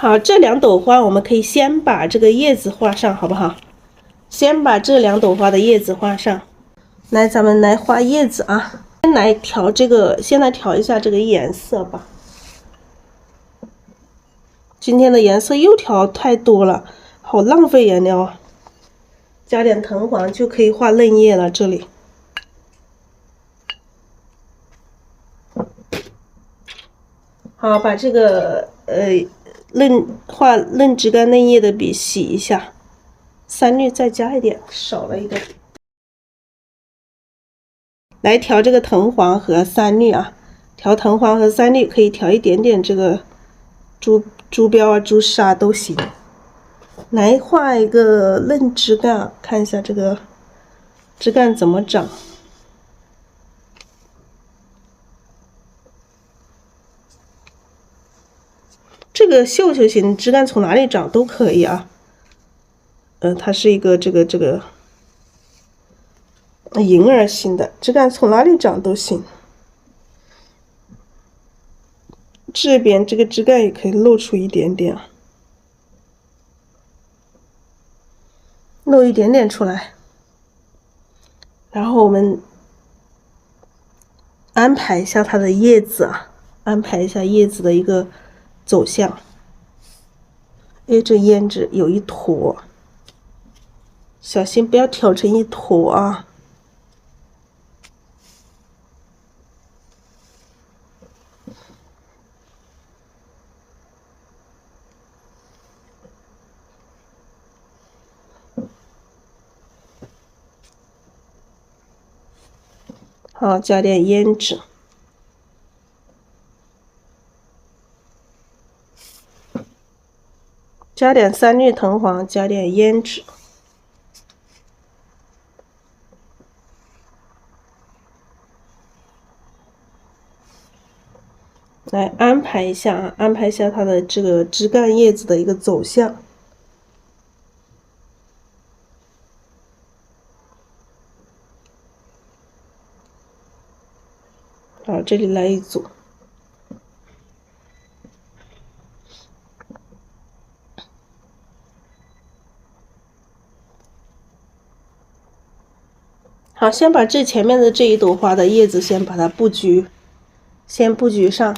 好，这2朵花我们可以先把这个叶子画上，好不好？先把这2朵花的叶子画上。来，咱们来画叶子啊。先来调一下这个颜色吧。今天的颜色又调太多了，好浪费颜料啊！加点藤黄就可以画嫩叶了，这里。好，把这个画嫩枝干嫩叶的笔洗一下，3绿再加一点，少了一个。来调这个藤黄和3绿啊，调藤黄和3绿可以调一点点这个朱标啊、朱砂都行。来画一个嫩枝干，看一下这个枝干怎么长。这个绣球型枝干从哪里长都可以啊。它是一个这个银耳型的枝干，从哪里长都行。这边这个枝干也可以露出一点点，露一点点出来。然后我们安排一下它的叶子啊，安排一下叶子的一个走向。这胭脂有一坨，小心不要挑成一坨啊。好，加点胭脂。加点3绿藤黄，加点胭脂。来安排一下啊，安排一下它的这个枝干叶子的一个走向。好，这里来一组。好，先把这前面的这一朵花的叶子先把它布局，先布局上。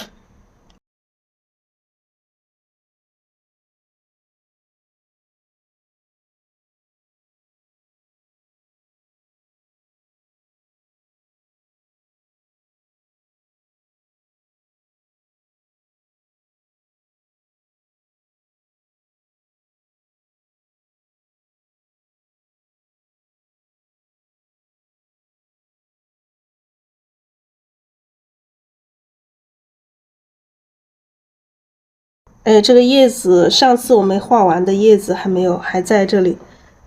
这个叶子上次我们画完的叶子还没有，还在这里，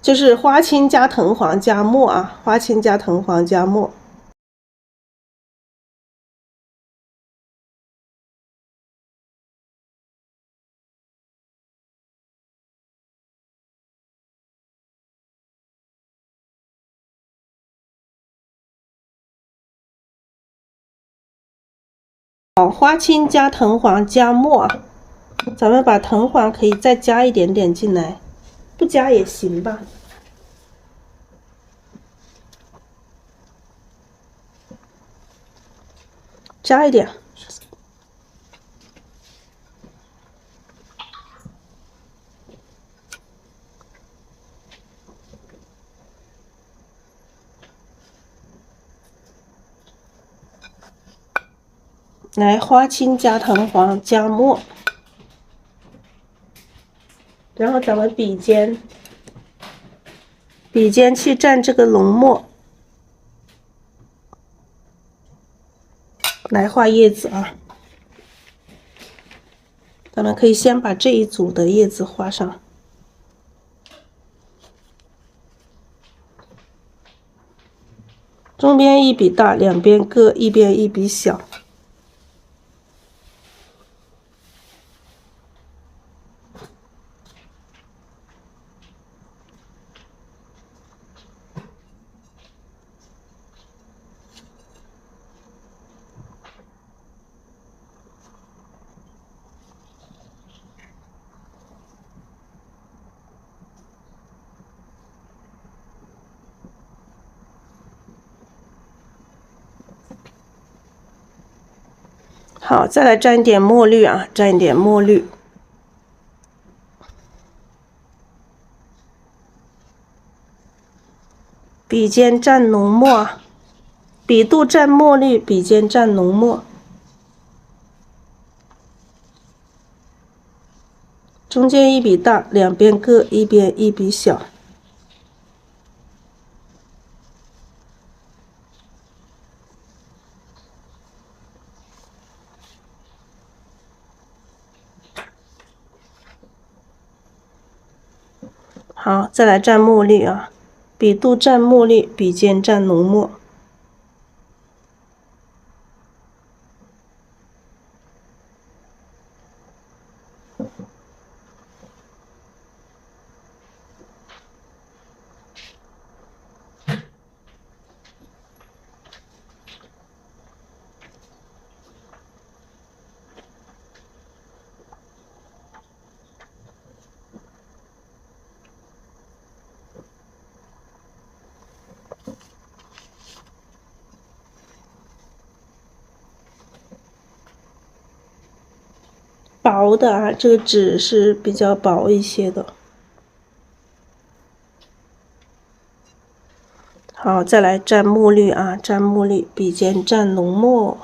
就是花青加藤黄加墨啊，花青加藤黄加墨。好，花青加藤黄加墨，咱们把藤黄可以再加一点点进来，不加也行吧。加一点。来，花青加藤黄加墨，然后咱们笔尖去蘸这个浓墨，来画叶子啊。咱们可以先把这一组的叶子画上。中边一笔大，两边各一边一笔小。好，再来蘸一点墨绿啊，蘸一点墨绿。笔尖蘸浓墨，笔肚蘸墨绿，笔尖蘸浓墨。中间一笔大，两边各一边一笔小。好，再来蘸墨绿啊，笔肚蘸墨绿，笔尖蘸浓墨。薄的啊，这个纸是比较薄一些的。好，再来蘸墨绿啊，蘸墨绿，笔尖蘸浓墨。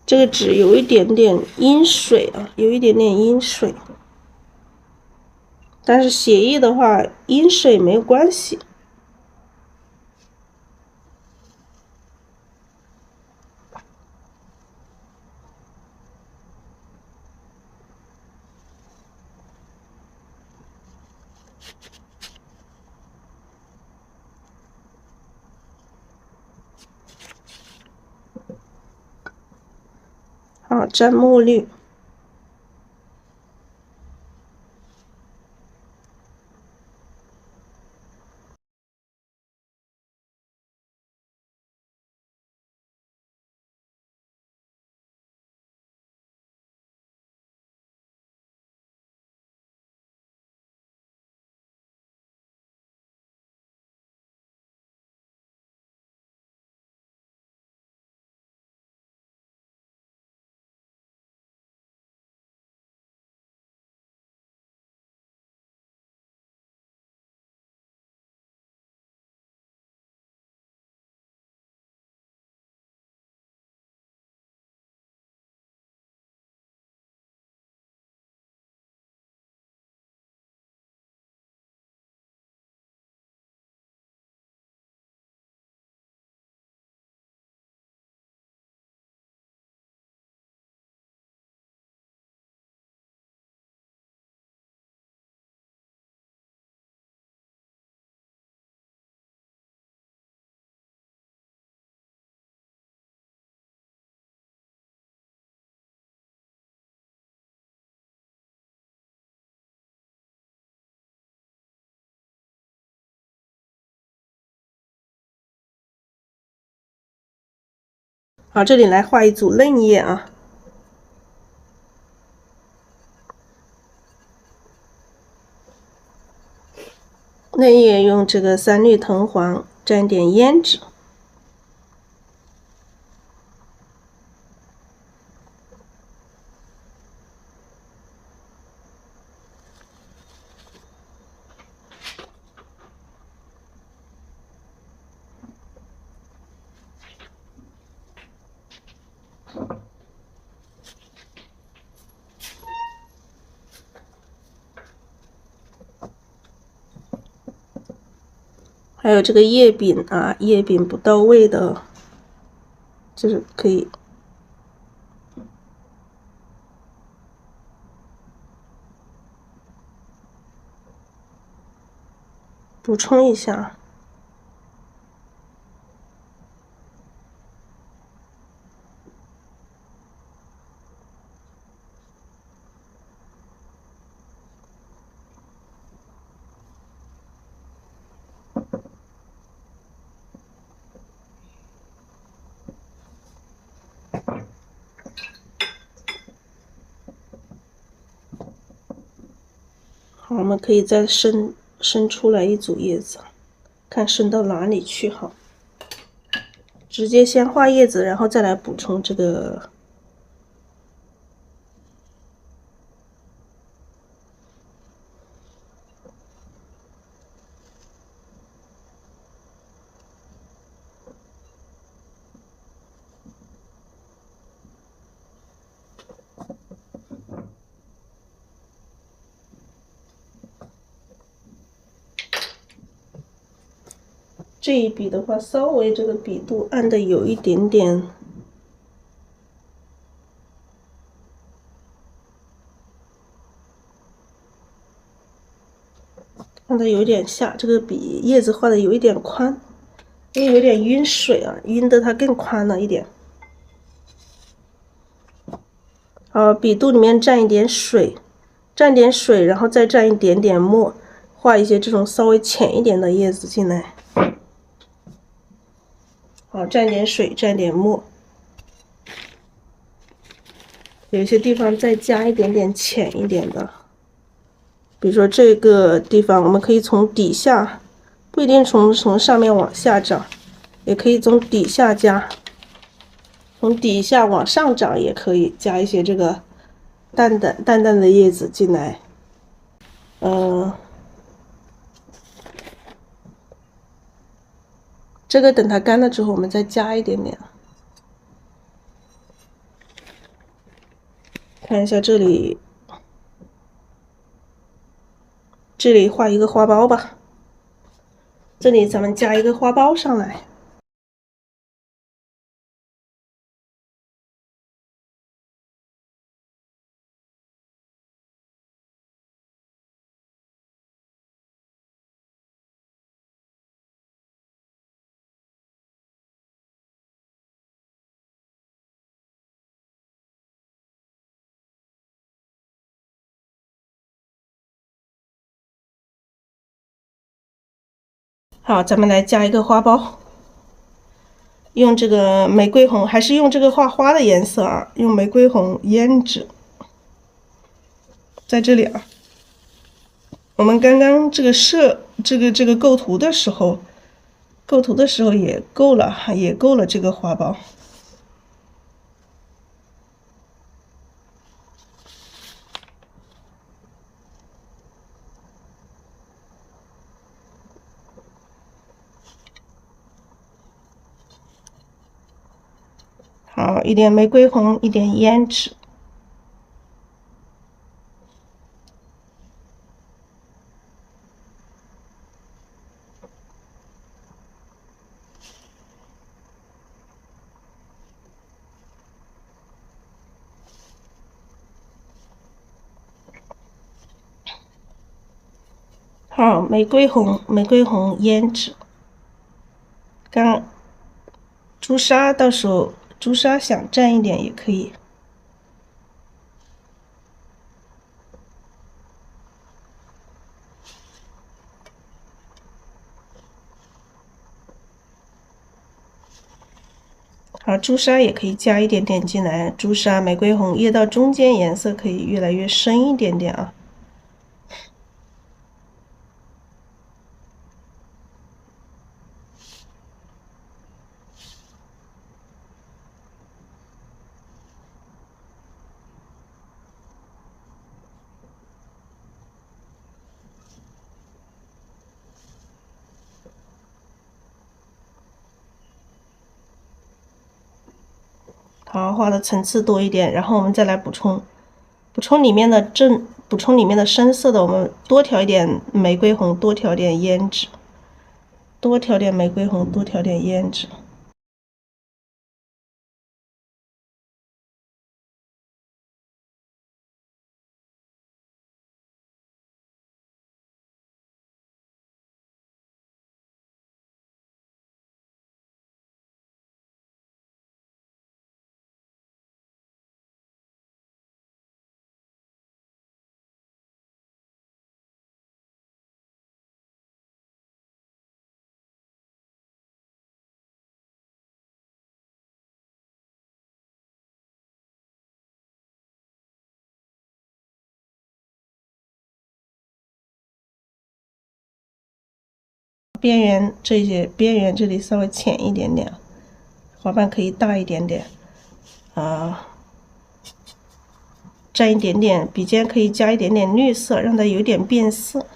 这个纸有一点点阴水啊，有一点点阴水，但是写意的话，阴水没有关系。好，蘸墨绿。好，这里来画一组嫩叶啊。嫩叶用这个三绿藤黄蘸点胭脂。还有这个叶柄啊，叶柄不到位的，就是可以补充一下。我们可以再伸出来一组叶子，看伸到哪里去好。直接先画叶子，然后再来补充这个。这一笔的话，稍微这个笔度按的有一点点，按的有点下，这个比叶子画的有一点宽，因为有点晕水啊，晕的它更宽了一点。笔肚里面蘸一点水，然后再蘸一点点墨，画一些这种稍微浅一点的叶子进来。好，蘸点水，蘸点墨，有些地方再加一点点浅一点的，比如说这个地方，我们可以从底下，不一定从上面往下长，也可以从底下加，从底下往上长也可以加一些这个淡淡的叶子进来。这个等它干了之后，我们再加一点点。看一下这里，画一个花苞吧。这里咱们加一个花苞上来。好，咱们来加一个花苞，用这个玫瑰红，还是用这个画花的颜色啊？用玫瑰红胭脂，在这里啊。我们刚刚这个这个构图的时候，也够了，这个花苞。好，一点玫瑰红，一点胭脂。好，玫瑰红，胭脂。刚朱砂，到时候朱砂想蘸一点也可以。好，朱砂也可以加一点点进来，朱砂、玫瑰红，越到中间颜色可以越来越深一点点啊。好，画的层次多一点，然后我们再来补充里面的深色的，我们多调一点玫瑰红，多调点胭脂，多调点玫瑰红，多调点胭脂。边缘这些边缘这里稍微浅一点点，花瓣可以大一点点，沾一点点，笔尖可以加一点点绿色，让它有点变色。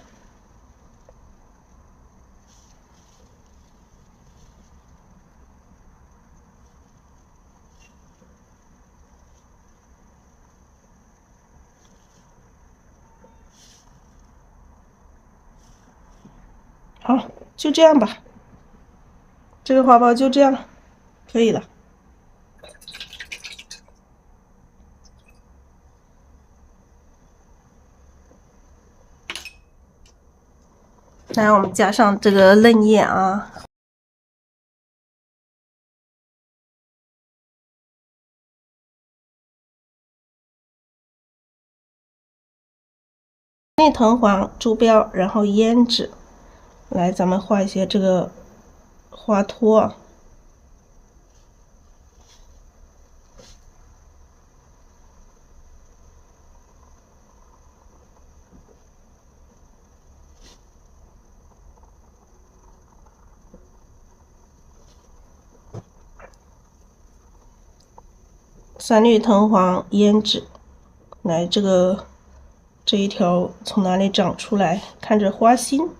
好，就这样吧，这个花苞就这样，可以了。来，我们加上这个嫩叶啊。内藤黄、猪标，然后胭脂。来，咱们画一些这个花托。三绿藤黄胭脂，来这一条从哪里长出来？看着花心，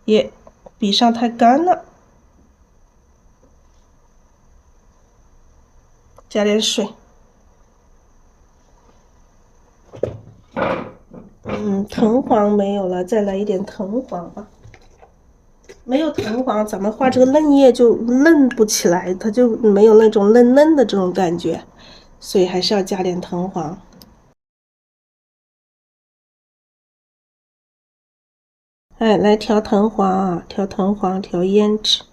耶，笔上太干了，加点水。藤黄没有了，再来一点藤黄吧。没有藤黄，咱们画这个嫩叶就嫩不起来，它就没有那种嫩嫩的这种感觉，所以还是要加点藤黄。哎，来调藤黄啊，调藤黄，调胭脂。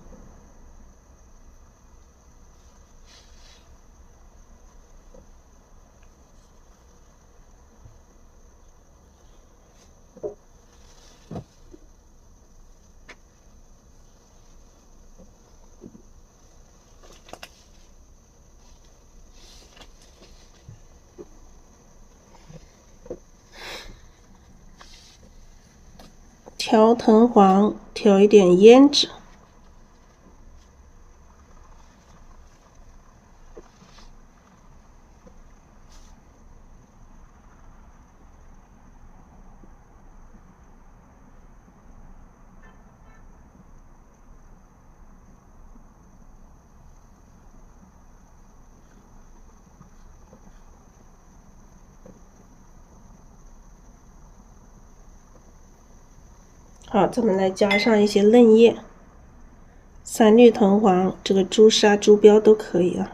调藤黄，调一点胭脂。好，咱们来加上一些嫩叶，三绿藤黄，这个朱砂、朱标都可以啊。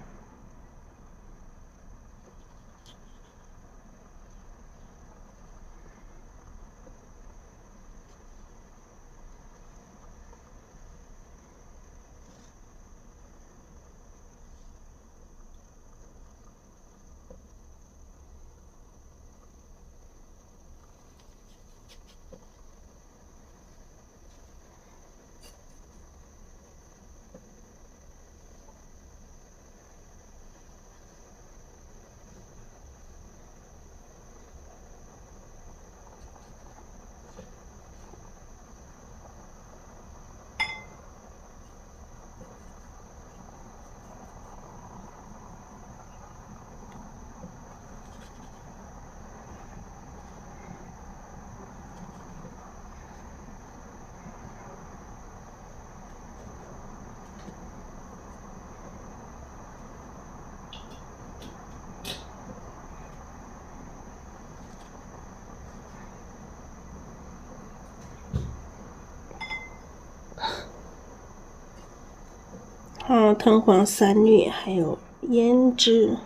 好，藤黄、三绿还有胭脂。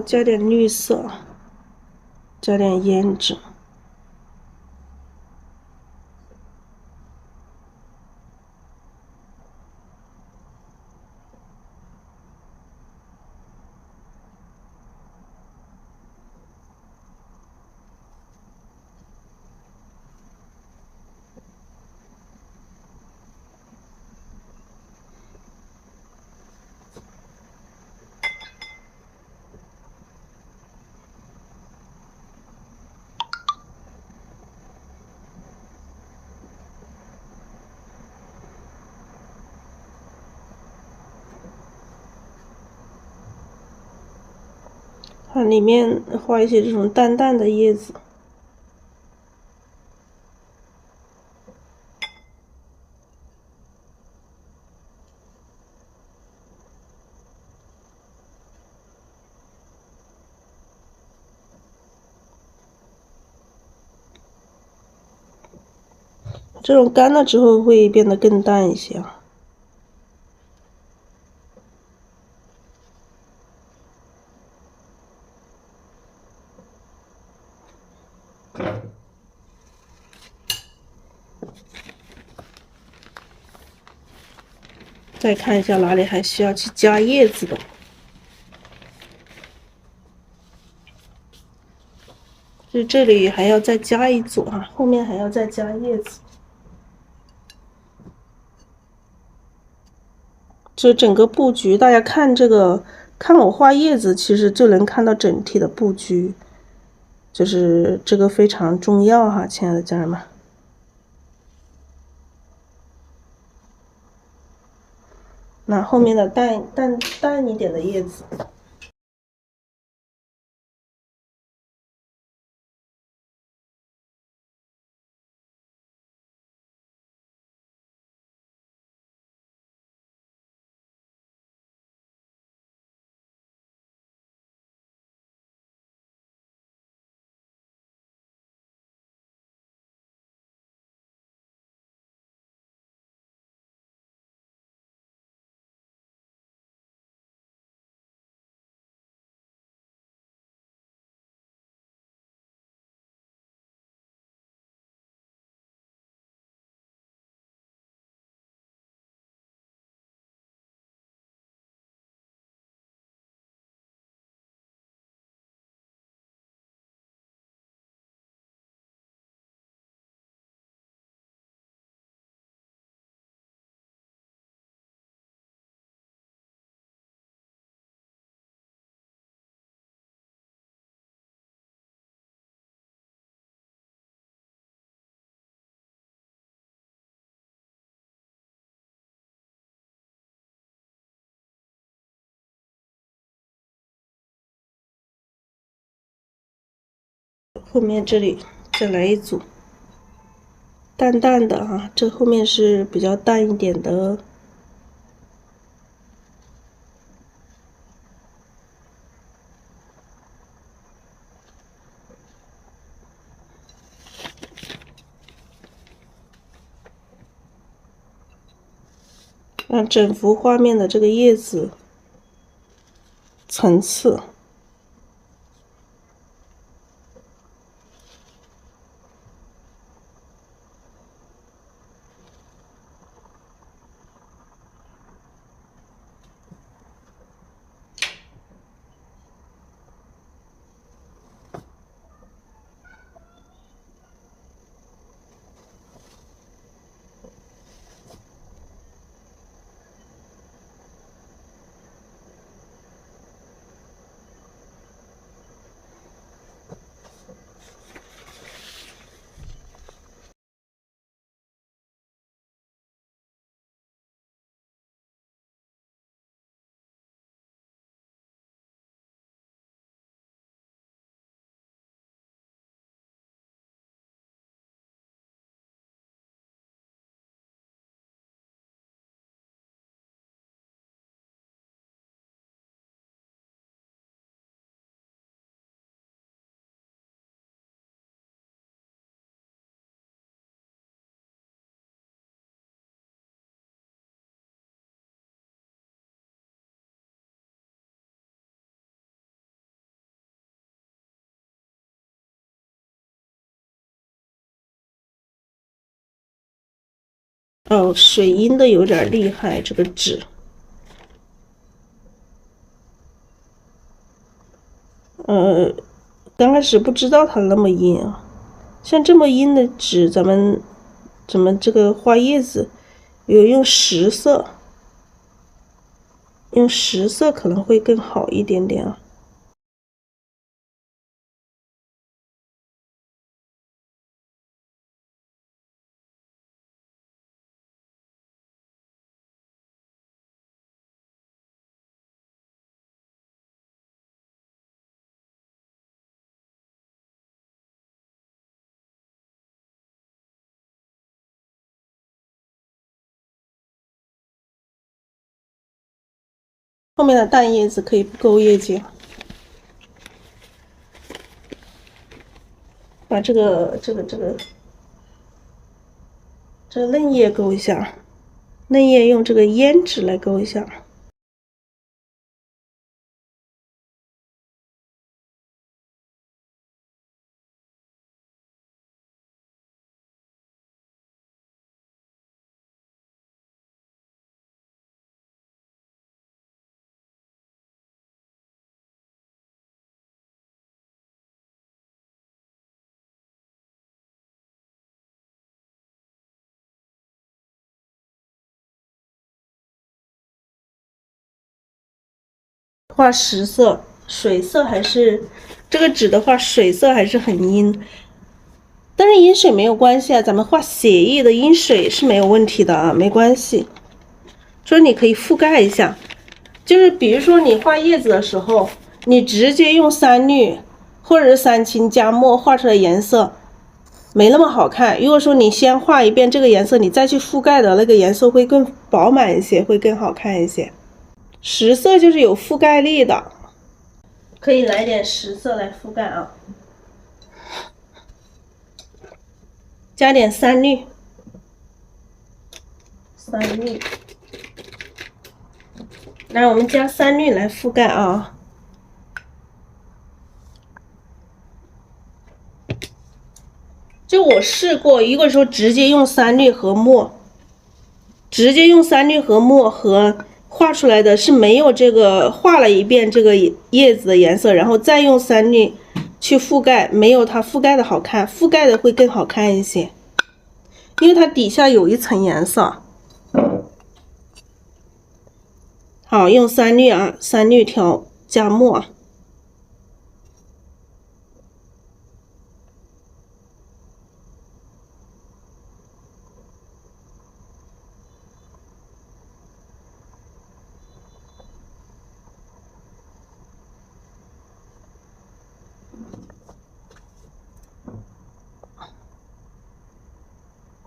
加点绿色，加点胭脂。里面画一些这种淡淡的叶子。这种干了之后会变得更淡一些啊。再看一下哪里还需要去加叶子的。就这里还要再加一组啊，后面还要再加叶子。这整个布局，大家看这个，看我画叶子，其实就能看到整体的布局，就是这个非常重要哈，亲爱的家人们。那后面的淡一点的叶子。后面这里再来一组淡淡的啊，这后面是比较淡一点的。让整幅画面的这个叶子层次。哦，水印的有点厉害，这个纸。刚开始不知道它那么阴啊，像这么阴的纸，咱们这个画叶子，有用实色，用实色可能会更好一点点啊。后面的淡叶子可以不勾叶尖，把这个嫩叶勾一下，嫩叶用这个胭脂来勾一下。画实色，水色还是这个纸的话，水色还是很阴，但是阴水没有关系啊，咱们画血液的阴水是没有问题的啊，没关系。就是你可以覆盖一下，就是比如说你画叶子的时候，你直接用三绿或者是三青加墨画出来颜色没那么好看。如果说你先画一遍这个颜色，你再去覆盖的那个颜色会更饱满一些，会更好看一些。实色就是有覆盖力的。可以来点实色来覆盖啊，加点三绿，来我们加三绿来覆盖啊。就我试过，如果说直接用三绿和墨，和画出来的是没有这个画了一遍这个叶子的颜色，然后再用三绿去覆盖，没有它覆盖的好看，覆盖的会更好看一些，因为它底下有一层颜色。好，用三绿啊，三绿调加墨。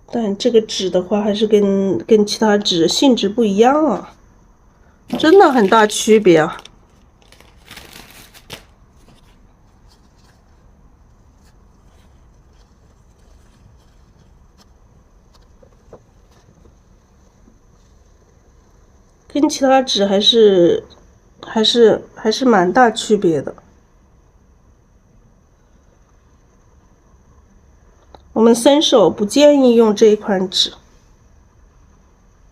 但这个纸的话，还是跟其他纸性质不一样啊，真的很大区别啊。跟其他纸还是蛮大区别的。我们新手不建议用这一款纸，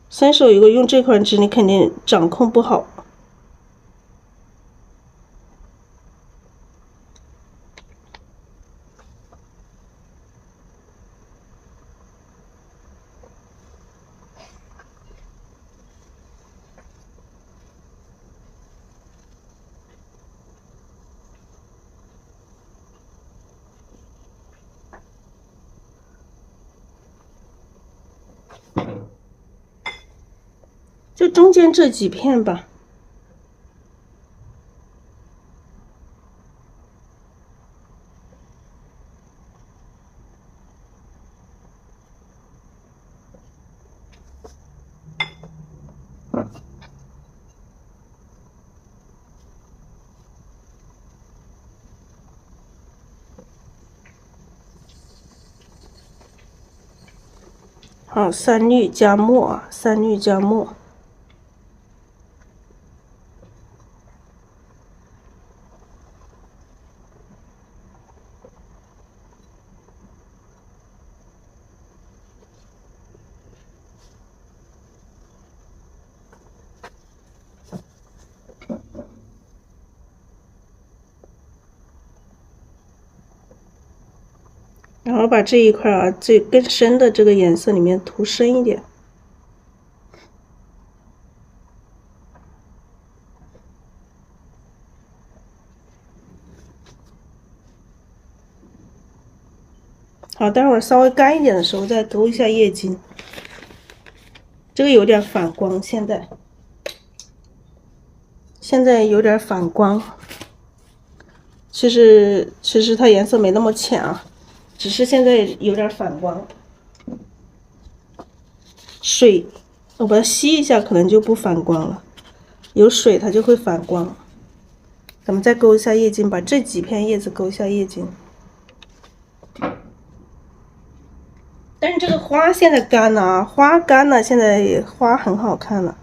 新手如果用这款纸，你肯定掌控不好。就中间这几片吧。好，三绿加墨啊，三绿加墨。然后把这一块啊，最更深的这个颜色里面涂深一点。好，待会儿稍微干一点的时候再勾一下叶茎。这个有点反光，现在有点反光。其实它颜色没那么浅啊，只是现在有点反光。水，我把它吸一下，可能就不反光了。有水它就会反光。咱们再勾一下叶茎，把这几片叶子勾一下叶茎。但是这个花现在干了啊，花干了，现在花很好看了。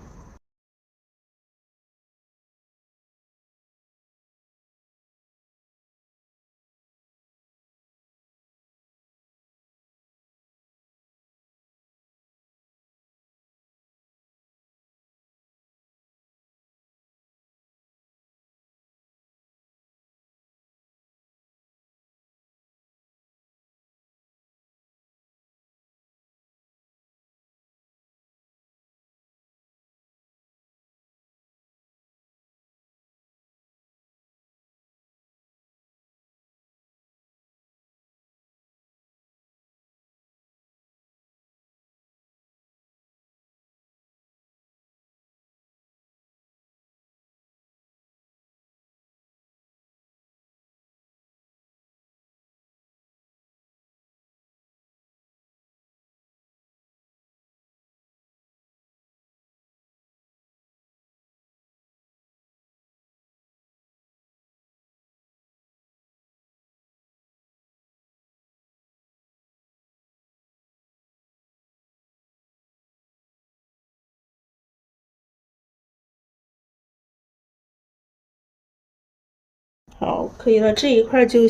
好，可以了，这一块就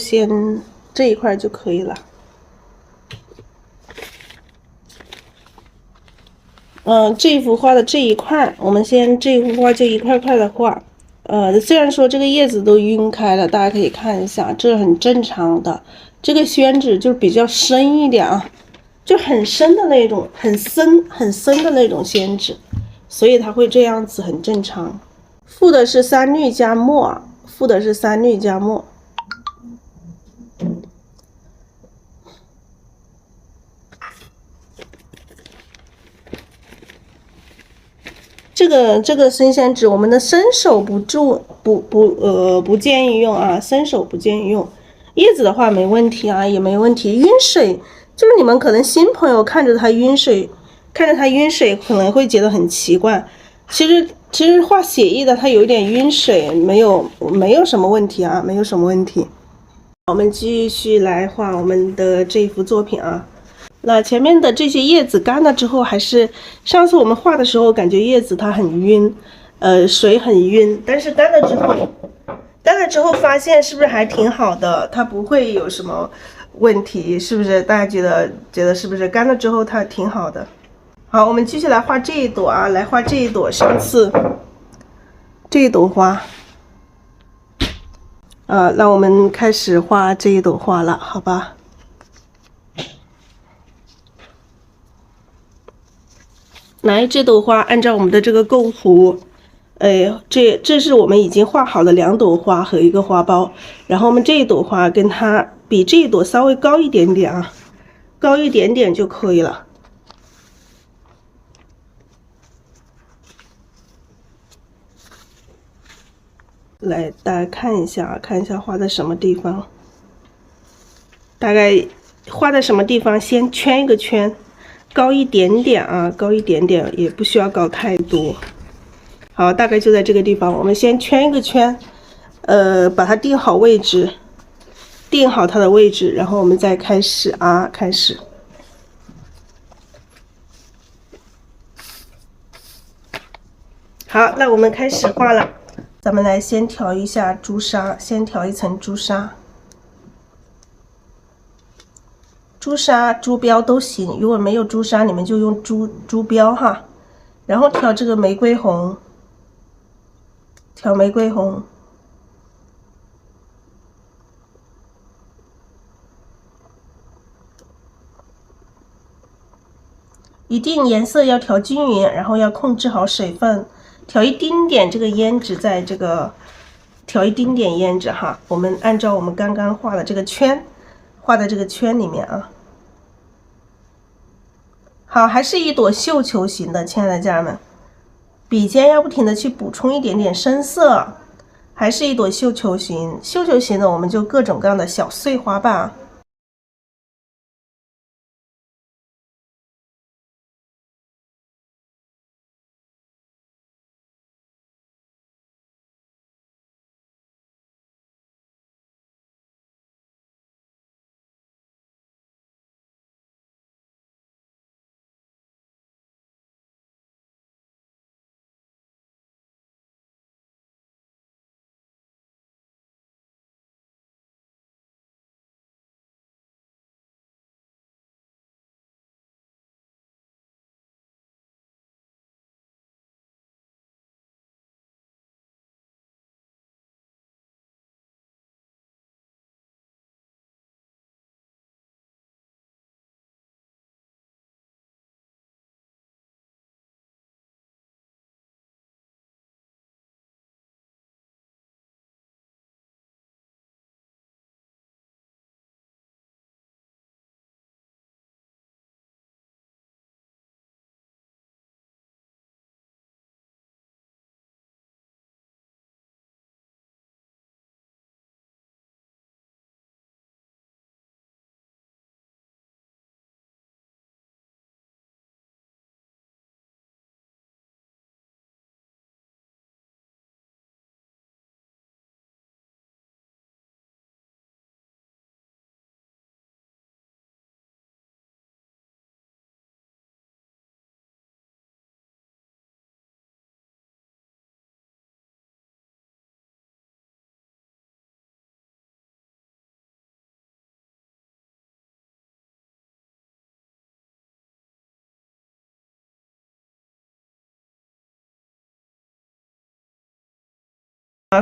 可以了。这幅画的这一块，我们先这幅画就一块块的画。虽然说这个叶子都晕开了，大家可以看一下，这很正常的。这个宣纸就比较深一点啊，就很深的那种，很深的那种宣纸，所以它会这样子，很正常。附的是三氯加墨，这个生宣纸，我们的生手不建议用啊，生手不建议用。叶子的话没问题啊，也没问题。晕水就是你们可能新朋友看着它晕水，可能会觉得很奇怪。其实画写意的它有一点晕水，没有什么问题啊，没有什么问题。我们继续来画我们的这幅作品啊。那前面的这些叶子干了之后，还是上次我们画的时候，感觉叶子它很晕，水很晕。但是干了之后发现是不是还挺好的？它不会有什么问题，是不是？大家觉得是不是？干了之后它挺好的。好，我们继续来画这一朵啊，来画这一朵上次这一朵花。那我们开始画这一朵花了，好吧？来，这朵花按照我们的这个构图，这是我们已经画好的2朵花和一个花苞，然后我们这一朵花跟它比这一朵稍微高一点点啊，高一点点就可以了。来，大家看一下画在什么地方，大概画在什么地方，先圈一个圈。高一点点啊，高一点点，也不需要高太多。好，大概就在这个地方，我们先圈一个圈，把它定好位置，定好它的位置，然后我们再开始啊，开始。好，那我们开始画了。咱们来先调一下朱砂，先调一层朱砂。朱砂、朱标都行，如果没有朱砂，你们就用朱标哈。然后调这个玫瑰红，调玫瑰红。一定颜色要调均匀，然后要控制好水分，调一丁点这个胭脂在这个，调一丁点胭脂哈。我们按照我们刚刚画的这个圈，画在这个圈里面啊。好，还是一朵绣球型的，亲爱的家人们，笔尖要不停的去补充一点点深色，还是一朵绣球型。绣球型的我们就各种各样的小碎花瓣。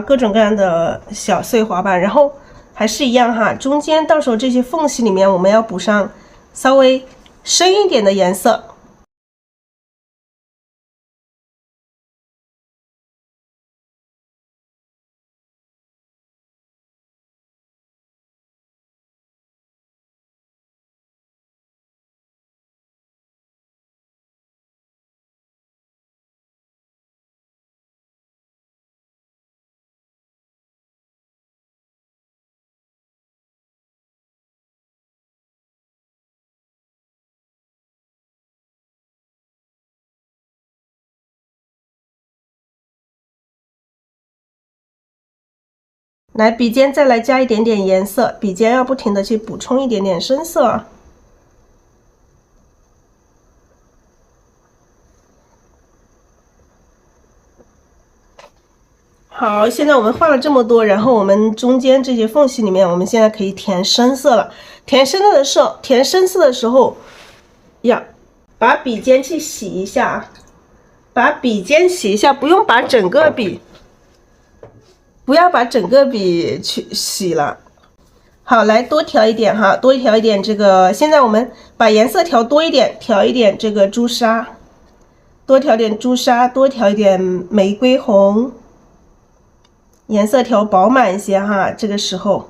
各种各样的小碎花瓣，然后还是一样哈，中间到时候这些缝隙里面我们要补上稍微深一点的颜色。来，笔尖再来加一点点颜色，笔尖要不停的去补充一点点深色。好，现在我们画了这么多，然后我们中间这些缝隙里面，我们现在可以填深色了。填深色的时候，要把笔尖去洗一下，把笔尖洗一下，不用把整个笔，不要把整个笔去洗了。好，来多调一点哈，多调一点这个。现在我们把颜色调多一点，调一点这个朱砂，多调点朱砂，多调一点玫瑰红。颜色调饱满一些哈，这个时候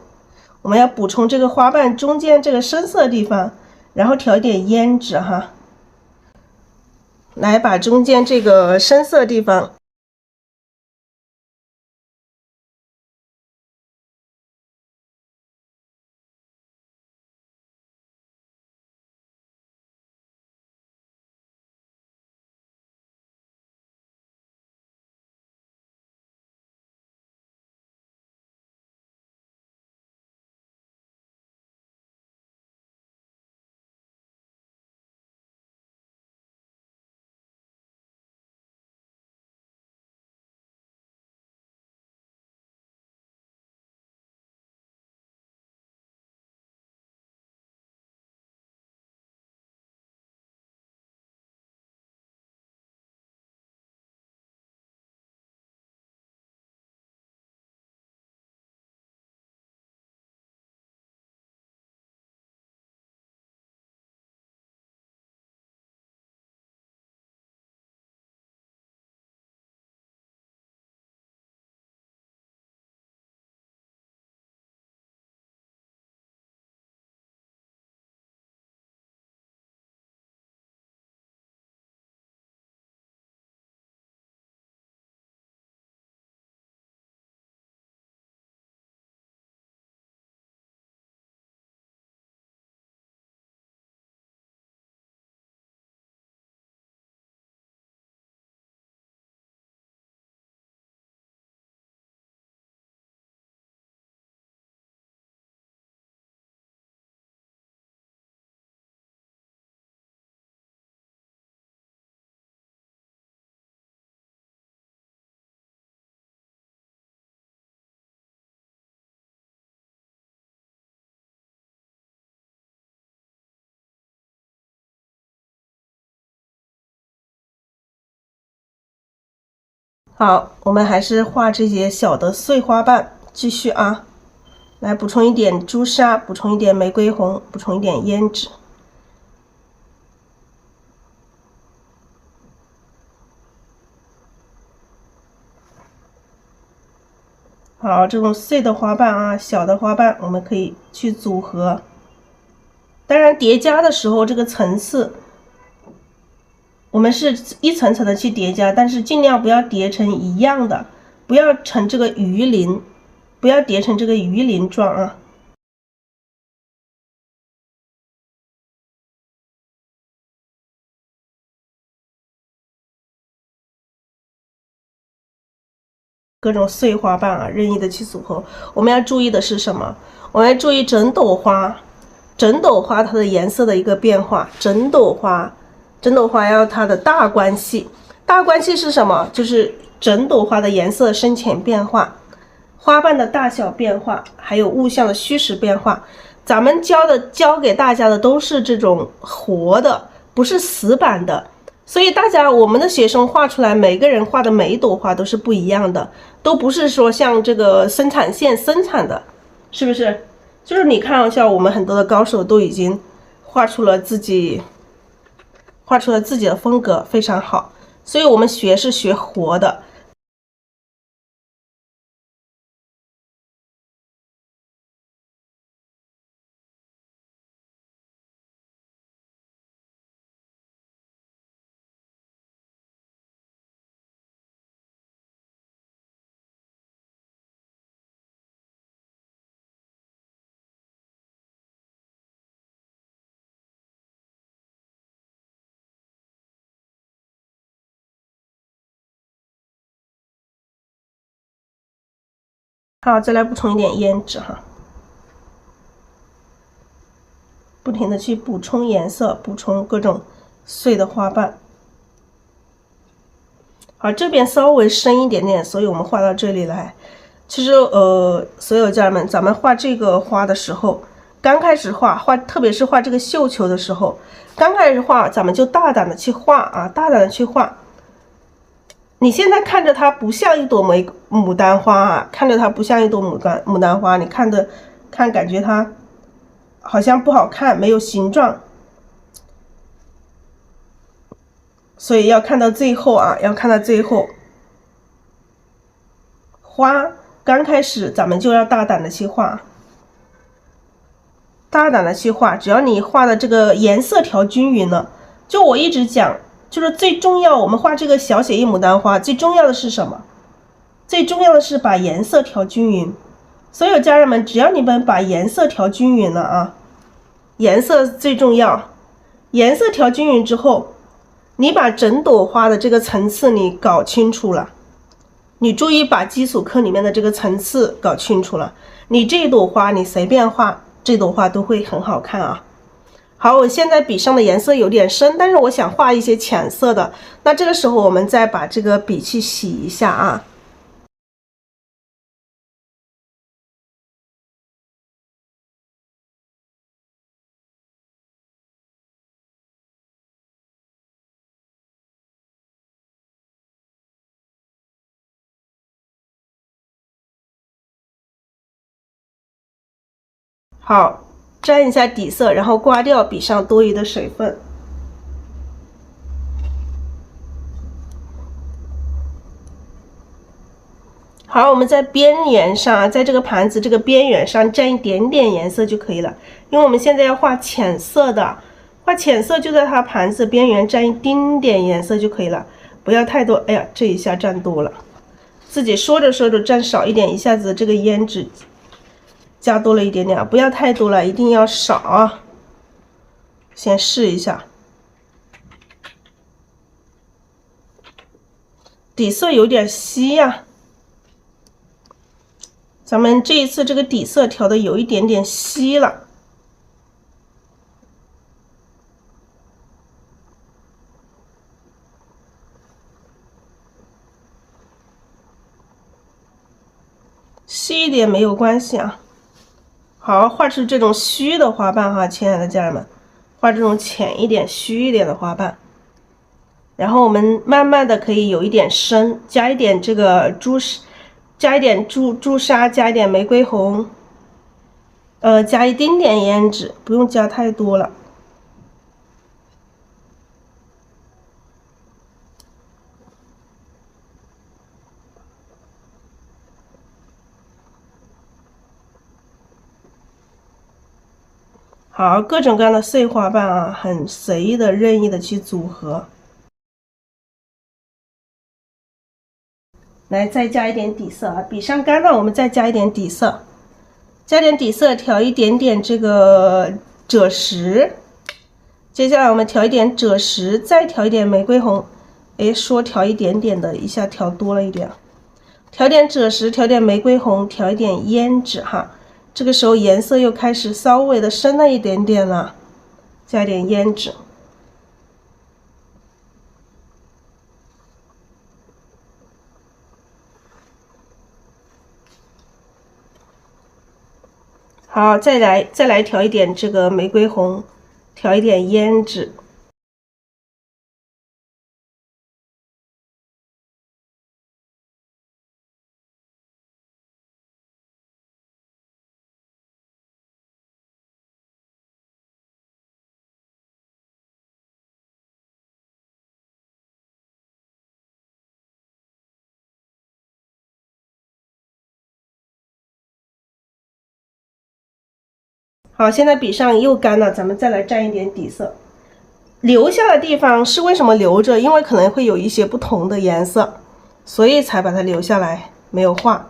我们要补充这个花瓣中间这个深色的地方，然后调一点胭脂哈，来把中间这个深色的地方好，我们还是画这些小的碎花瓣，继续啊，来补充一点朱砂，补充一点玫瑰红，补充一点胭脂。好，这种碎的花瓣啊，小的花瓣，我们可以去组合。当然，叠加的时候，这个层次我们是一层层的去叠加，但是尽量不要叠成一样的，不要成这个鱼鳞，不要叠成这个鱼鳞状啊。各种碎花瓣啊，任意的去组合。我们要注意的是什么？我们要注意整朵花它的颜色的一个变化。整朵花要它的大关系。大关系是什么？就是整朵花的颜色深浅变化，花瓣的大小变化，还有物象的虚实变化。咱们教给大家的都是这种活的，不是死板的。所以我们的学生画出来，每个人画的每一朵花都是不一样的，都不是说像这个生产线生产的，是不是？就是你看，像我们很多的高手都已经画出了自己的风格，非常好。所以我们是学活的。好，再来补充一点胭脂哈，不停的去补充颜色，补充各种碎的花瓣。好，这边稍微深一点点，所以我们画到这里来。其实所有家人们，咱们画这个花的时候，刚开始画，特别是画这个绣球的时候，刚开始画，咱们就大胆的去画啊，大胆的去画。你现在看着它不像一朵牡丹花啊，看着它不像一朵牡丹花，你看感觉它好像不好看，没有形状。所以要看到最后啊，要看到最后。花刚开始咱们就要大胆的去画，大胆的去画，只要你画的这个颜色调均匀了，就我一直讲。就是最重要，我们画这个小写意牡丹花，最重要的是什么？最重要的是把颜色调均匀。所有家人们，只要你们把颜色调均匀了啊，颜色最重要。颜色调均匀之后，你把整朵花的这个层次你搞清楚了，你注意把基础课里面的这个层次搞清楚了，你这朵花你随便画，这朵花都会很好看啊。好，我现在笔上的颜色有点深，但是我想画一些浅色的，那这个时候我们再把这个笔去洗一下啊。好，沾一下底色，然后刮掉笔上多余的水分。好，我们在边缘上，在这个盘子这个边缘上沾一点点颜色就可以了，因为我们现在要画浅色的，画浅色就在它盘子边缘沾一丁点颜色就可以了，不要太多。哎呀，这一下沾多了，自己说着说着沾少一点，一下子这个胭脂加多了一点点，不要太多了，一定要少啊。先试一下，底色有点稀呀。咱们这一次这个底色调的有一点点稀了。稀一点没有关系啊。好，画出这种虚的花瓣哈，亲爱的家人们，画这种浅一点、虚一点的花瓣。然后我们慢慢的可以有一点深，加一点这个加一点朱砂，加一点玫瑰红，加一丁点胭脂，不用加太多了。好，各种各样的碎花瓣啊，很随意的、任意的去组合。来，再加一点底色啊，笔上干了，我们再加一点底色，加点底色，调一点点这个赭石。接下来我们调一点赭石，再调一点玫瑰红。哎，说调一点点的，一下调多了一点。调点赭石，调点玫瑰红，调一点胭脂哈。这个时候颜色又开始稍微的深了一点点了，加点胭脂。好，再来调一点这个玫瑰红，调一点胭脂。好，现在笔上又干了，咱们再来蘸一点底色。留下的地方是为什么留着？因为可能会有一些不同的颜色，所以才把它留下来，没有画。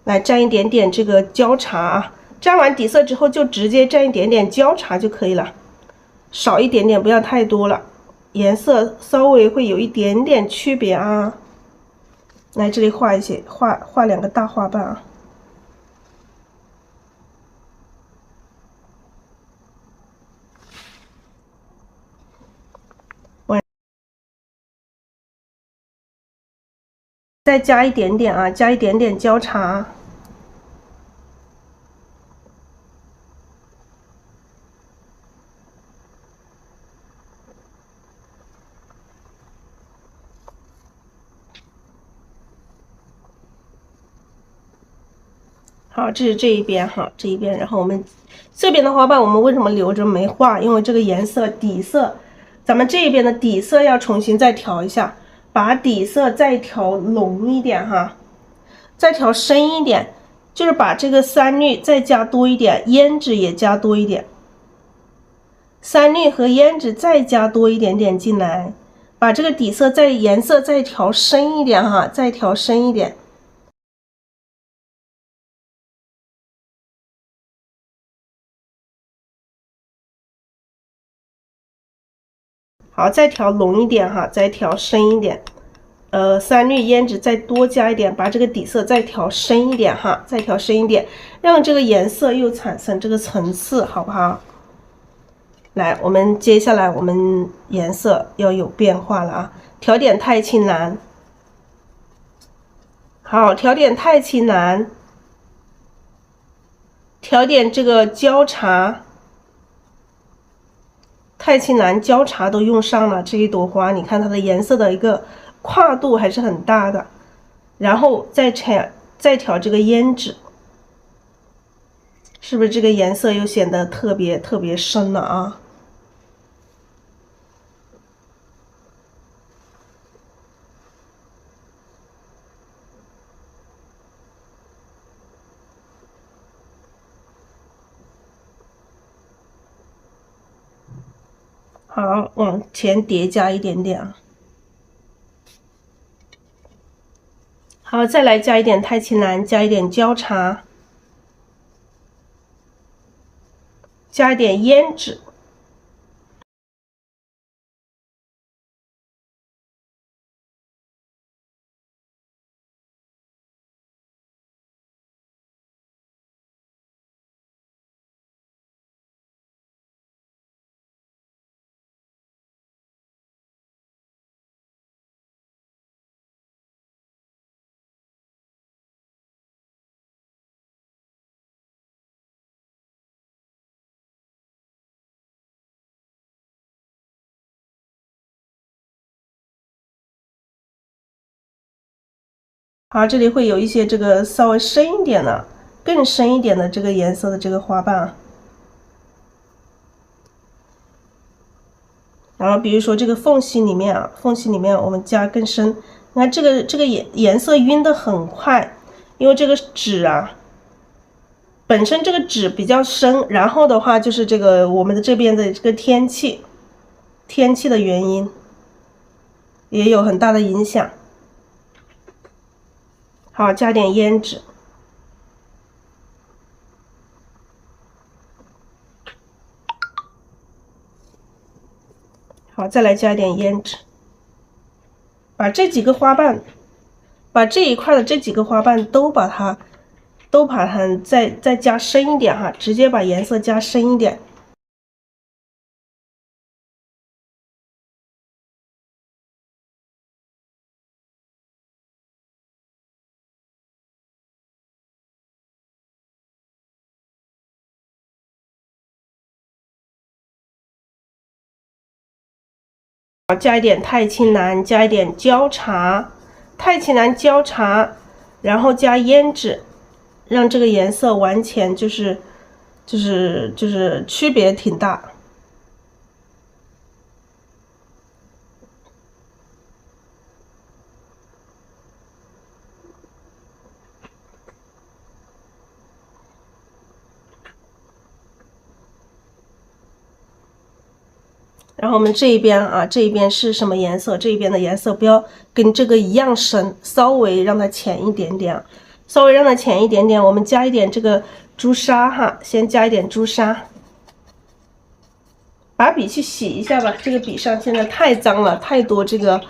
来蘸一点点这个焦茶，蘸完底色之后就直接蘸一点点焦茶就可以了，少一点点，不要太多了，颜色稍微会有一点点区别啊。来这里画画两个大花瓣啊。再加一点点啊，加一点点焦茶。好，这是这一边哈，这一边，然后我们这边的花瓣我们为什么留着没画？因为这个颜色底色，咱们这一边的底色要重新再调一下，把底色再调浓一点哈，再调深一点，就是把这个三绿再加多一点，胭脂也加多一点，三绿和胭脂再加多一点点进来，把这个底色颜色再调深一点哈，再调深一点。好，再调浓一点哈，再调深一点。三绿胭脂再多加一点，把这个底色再调深一点哈，再调深一点，让这个颜色又产生这个层次，好不好？来，我们接下来我们颜色要有变化了啊，调点太清蓝。好，调点太清蓝，调点这个焦茶。太清蓝、焦茶都用上了，这一朵花，你看它的颜色的一个跨度还是很大的。然后再调这个胭脂，是不是这个颜色又显得特别深了啊？好，往前叠加一点点啊。好，再来加一点太清蓝，加一点焦茶，加一点胭脂。好，这里会有一些这个稍微深一点的、更深一点的这个颜色的这个花瓣啊。然后比如说这个缝隙里面啊，缝隙里面我们加更深。你看这个颜色晕的很快，因为这个纸啊，本身这个纸比较深，然后的话就是这个我们的这边的这个天气的原因也有很大的影响。好，加点胭脂。好，再来加点胭脂，把这几个花瓣，把这一块的这几个花瓣都把它再加深一点哈，直接把颜色加深一点。加一点太清蓝，加一点焦茶，太清蓝、焦茶，然后加胭脂，让这个颜色完全就是区别挺大。然后我们这一边啊，这一边是什么颜色？这一边的颜色不要跟这个一样深，稍微让它浅一点点，稍微让它浅一点点。我们加一点这个朱砂哈，先加一点朱砂，把笔去洗一下吧。这个笔上现在太脏了，太多这个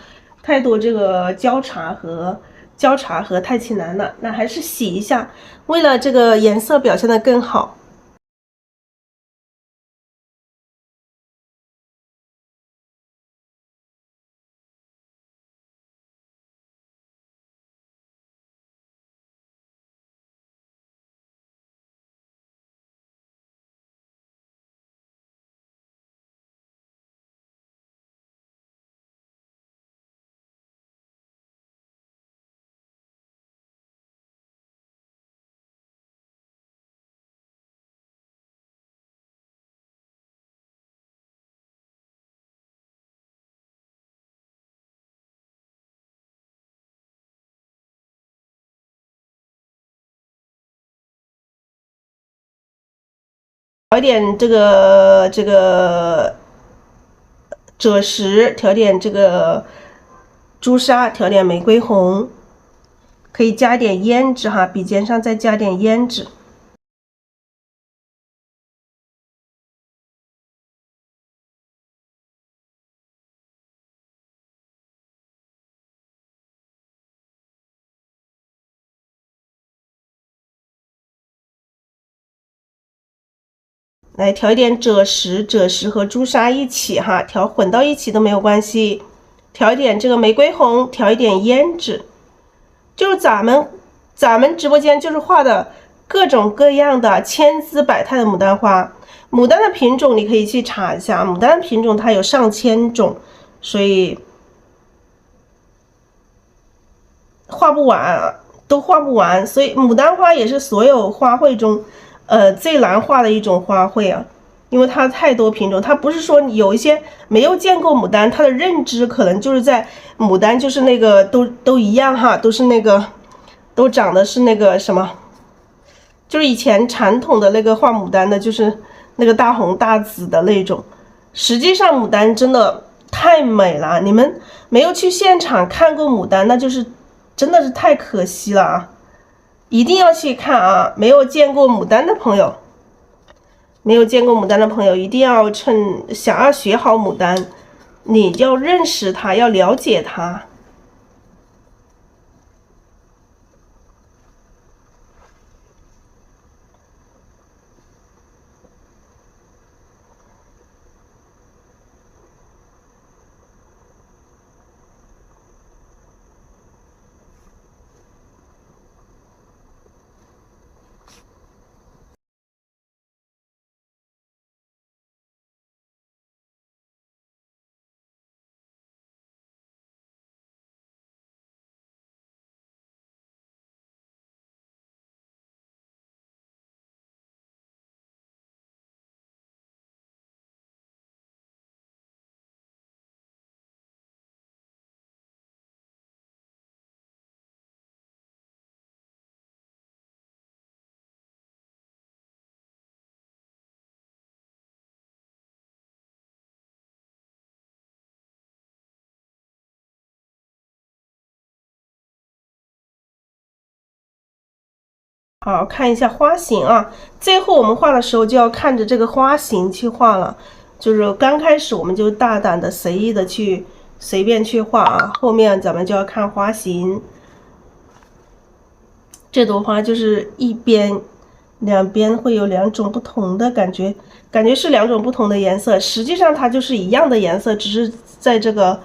焦茶和太清蓝了，那还是洗一下，为了这个颜色表现得更好。调点这个赭石，调点这个朱砂，调点玫瑰红，可以加点胭脂哈，笔尖上再加点胭脂。来调一点赭石和朱砂一起哈，调混到一起都没有关系。调一点这个玫瑰红，调一点胭脂，就是咱们直播间就是画的各种各样的千姿百态的牡丹花。牡丹的品种你可以去查一下，牡丹的品种它有上千种，所以画不完，都画不完。所以牡丹花也是所有花卉中最难画的一种花卉啊，因为它太多品种。它不是说有一些没有见过牡丹，它的认知可能就是在牡丹就是那个都一样哈，都是那个都长的是那个什么，就是以前传统的那个画牡丹的，就是那个大红大紫的那种。实际上牡丹真的太美了，你们没有去现场看过牡丹，那就是真的是太可惜了啊！一定要去看啊！没有见过牡丹的朋友，一定要想要学好牡丹，你要认识它，要了解它。好，看一下花型啊。最后我们画的时候就要看着这个花型去画了，就是刚开始我们就大胆的随意的去随便去画啊，后面咱们就要看花型。这朵花就是一边、两边会有两种不同的感觉，感觉是两种不同的颜色，实际上它就是一样的颜色，只是在这个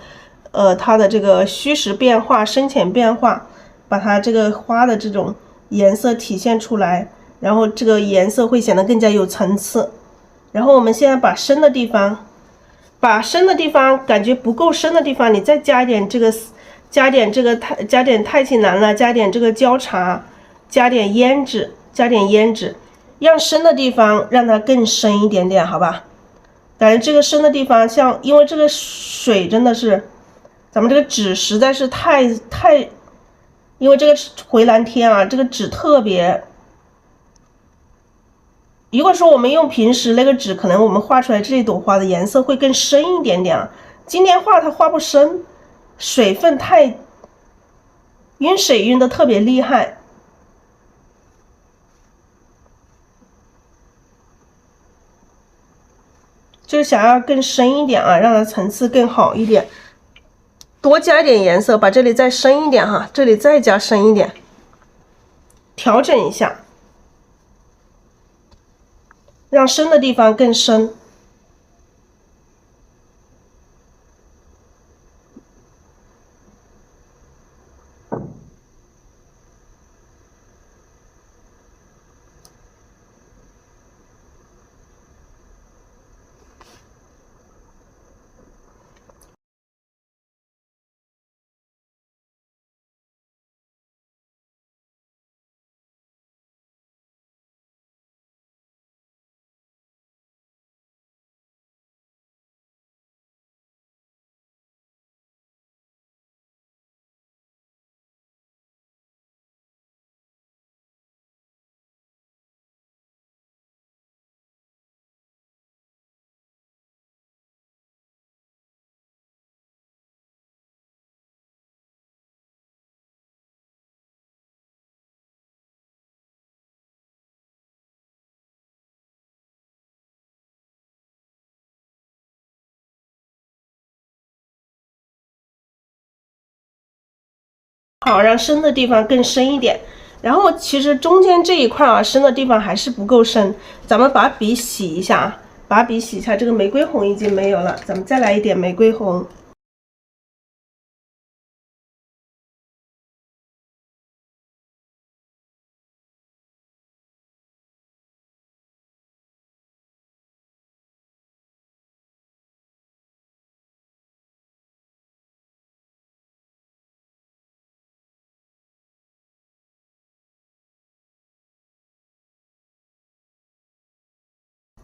它的这个虚实变化、深浅变化，把它这个花的这种颜色体现出来，然后这个颜色会显得更加有层次。然后我们现在把深的地方，感觉不够深的地方，你再加点这个，加点太极蓝了，加点这个焦茶，加点胭脂，让深的地方让它更深一点点，好吧？感觉这个深的地方像，因为这个水真的是，咱们这个纸实在是太，因为这个回蓝天啊，这个纸特别。如果说我们用平时那个纸，可能我们画出来这一朵花的颜色会更深一点点。今天画它画不深，水分太晕水晕的特别厉害。就是想要更深一点啊，让它层次更好一点，多加一点颜色，把这里再深一点哈，这里再加深一点，调整一下，让深的地方更深。好，让深的地方更深一点。然后其实中间这一块啊，深的地方还是不够深，咱们把笔洗一下啊，把笔洗一下。这个玫瑰红已经没有了，咱们再来一点玫瑰红。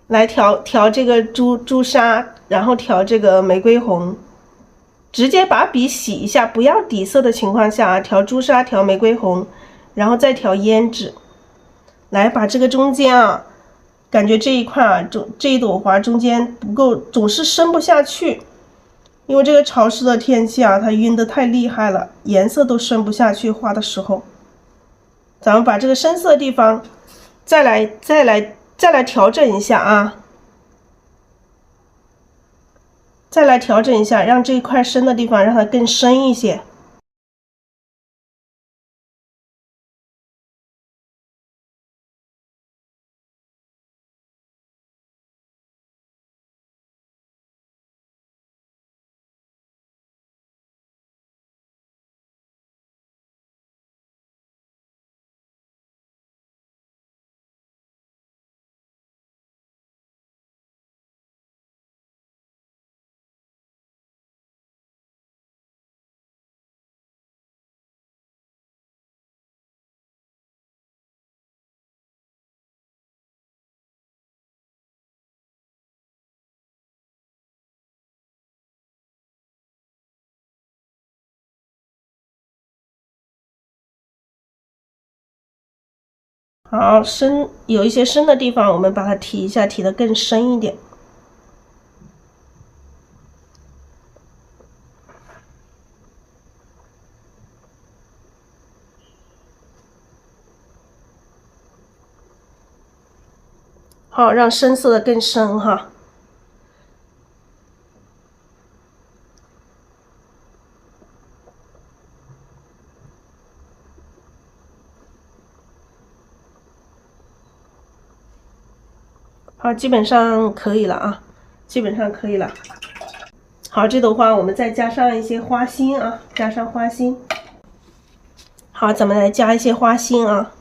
来调这个朱砂，然后调这个玫瑰红，直接把笔洗一下，不要底色的情况下啊，调朱砂，调玫瑰红，然后再调胭脂，来把这个中间啊，感觉这一块啊，这一朵花中间不够，总是深不下去，因为这个潮湿的天气啊，它晕得太厉害了，颜色都深不下去，画的时候，咱们把这个深色的地方再来调整一下啊，再来调整一下，让这一块深的地方让它更深一些。好，有一些深的地方，我们把它提一下，提得更深一点。好，让深色的更深哈。好，基本上可以了啊，基本上可以了。好，这朵花我们再加上一些花心啊，加上花心。好，咱们来加一些花心啊。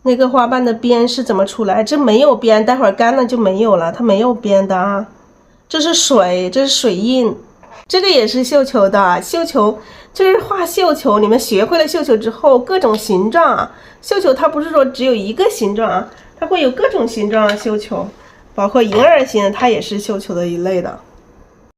那个花瓣的边是怎么出来？这没有边，待会儿干了就没有了，它没有边的啊。这是水，这是水印，这个也是绣球的。绣球就是画绣球，你们学会了绣球之后，各种形状啊。绣球它不是说只有一个形状啊，它会有各种形状的绣球，包括银耳形，它也是绣球的一类的。